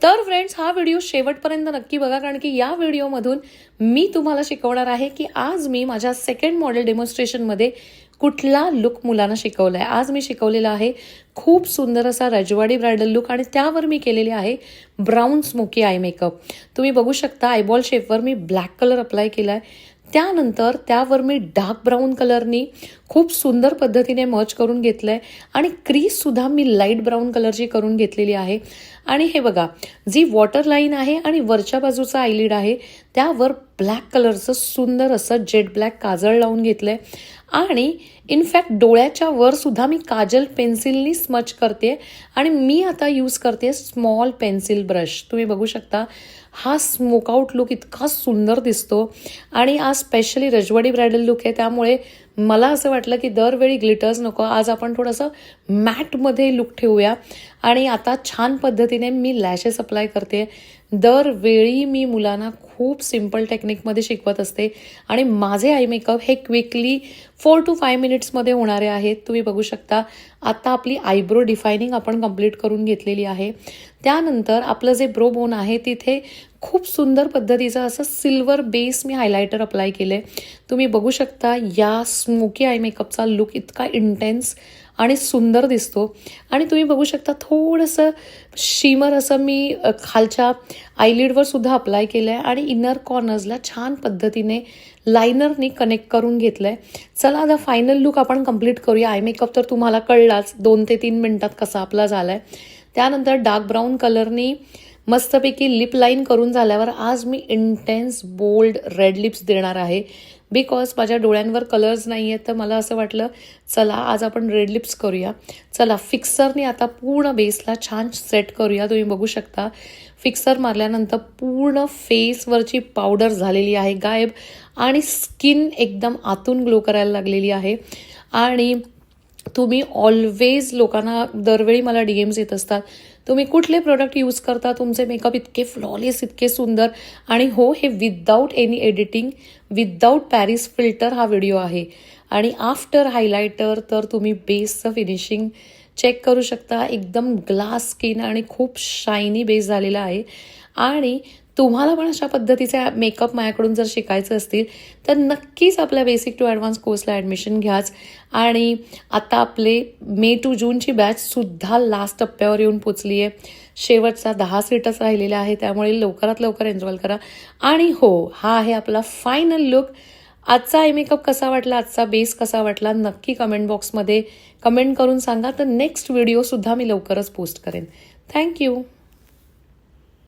तर फ्रेंड्स, हा व्हिडिओ शेवटपर्यंत नक्की बघा, कारण की या व्हिडिओमधून मी तुम्हाला शिकवणार आहे की आज मी माझ्या सेकंड मॉडेल डेमॉन्स्ट्रेशनमध्ये कुठला लुक मुलांना शिकवला आहे. आज मी शिकवलेला आहे खूप सुंदर असा रजवाडी ब्रायडल लुक आणि त्यावर मी केलेले आहे ब्राऊन स्मोकी आय मेकअप. तुम्ही बघू शकता आयबॉल शेपवर मी ब्लॅक कलर अप्लाय केला आहे. त्यानंतर त्यावर मी डार्क ब्राऊन कलरनी खूप सुंदर पद्धतीने मर्ज करून घेतलं आहे आणि क्रीजसुद्धा मी लाईट ब्राऊन कलरची करून घेतलेली आहे. आणि हे बघा, जी वॉटर लाईन आहे आणि वरच्या बाजूचा आयलिड आहे त्यावर ब्लॅक कलरचं सुंदर असं जेट ब्लॅक काजळ लावून घेतलं आहे. आणि इनफॅक्ट डोळ्याच्या वर सुद्धा मी काजल पेन्सिलनी स्मच करते आणि मी आता यूज करते स्मॉल पेन्सिल ब्रश. तुम्ही बघू शकता हा स्मोकआउट लुक इतका सुंदर दिसतो आणि आज स्पेशली रजवाडी ब्रायडल लुक आहे, त्यामुळे मला असं वाटलं की दरवेळी ग्लिटर्स नको, आज आपण थोडंसं मॅटमध्ये लुक ठेवूया. आणि आता छान पद्धतीने मी लॅशेस अप्लाय करते. दरवेळी मी मुलांना खूप सिम्पल टेक्निकमध्ये शिकवत असते आणि माझे आय मेकअप हे क्विकली 4 to 5 मिनिट्समध्ये होणारे आहेत. तुम्ही बघू शकता आता आपली आयब्रो डिफायनिंग आपण कंप्लीट करून घेतलेली आहे. त्यानंतर आपलं जे ब्रो बोन आहे तिथे खूप सुंदर पद्धतीचं असं सिल्वर बेस मी हायलायटर अप्लाय केलं आहे. तुम्ही बघू शकता या स्मोकी आय मेकअपचा लुक इतका इंटेन्स आणि सुंदर दिसतो. आणि तुम्ही बघू शकता थोडंसं शिमर असं मी खालच्या आयलिडवर सुद्धा अप्लाय केलं आहे आणि इनर कॉर्नर्सला छान पद्धतीने लायनरनी कनेक्ट करून घेतलं आहे. चला आता फायनल लुक आपण कंप्लीट करूया. आय मेकअप तर तुम्हाला कळलाच 2 ते 3 मिनटात कसा आपला झाला आहे. त्यानंतर डार्क ब्राऊन कलरनी मस्तपैकी लिप लाईन करून झाल्यावर आज मी इंटेन्स बोल्ड रेड लिप्स देणार आहे. बिकॉज माझ्या डोळ्यांवर कलर्स नाही आहेत, तर मला असं वाटलं चला आज आपण रेड लिप्स करूया. चला फिक्सरने आता पूर्ण बेसला छान सेट करूया. तुम्ही बघू शकता फिक्सर मारल्यानंतर पूर्ण फेसवरची पावडर झालेली आहे गायब आणि स्किन एकदम आतून ग्लो करायला लागलेली आहे. आणि तुम्ही ऑलवेज लोकांना दरवेळी मला DMs येत असतात, तुम्ही कुठले प्रोडक्ट यूज करता, तुमचे मेकअप इतके फ्लॉलेस इतके सुंदर. आणि हो, हे without any editing without Paris filter हा व्हिडिओ आहे. आणि आफ्टर हायलायटर तर तुम्ही बेसचं फिनिशिंग चेक करू शकता. एकदम ग्लास स्किन आणि खूप शायनी बेस झालेला आहे. आणि तुम्हाला पण अशा पद्धतीचे मेकअप माझ्याकडून जर शिकायचं असतील तर नक्कीच आपल्या बेसिक टू ॲडव्हान्स कोर्सला ॲडमिशन घ्याच. आणि आता आपले मे टू जूनची बॅचसुद्धा लास्ट टप्प्यावर येऊन पोचली आहे. शेवटचा 10 सीटच राहिलेल्या आहे, त्यामुळे लवकरात लवकर एन्जॉय करा. आणि हो, हा आहे आपला फायनल लुक. आजचा आय मेकअप कसा वाटला, आजचा बेस कसा वाटला, नक्की कमेंट बॉक्समध्ये कमेंट करून सांगा. तर नेक्स्ट व्हिडिओसुद्धा मी लवकरच पोस्ट करेन. थँक्यू.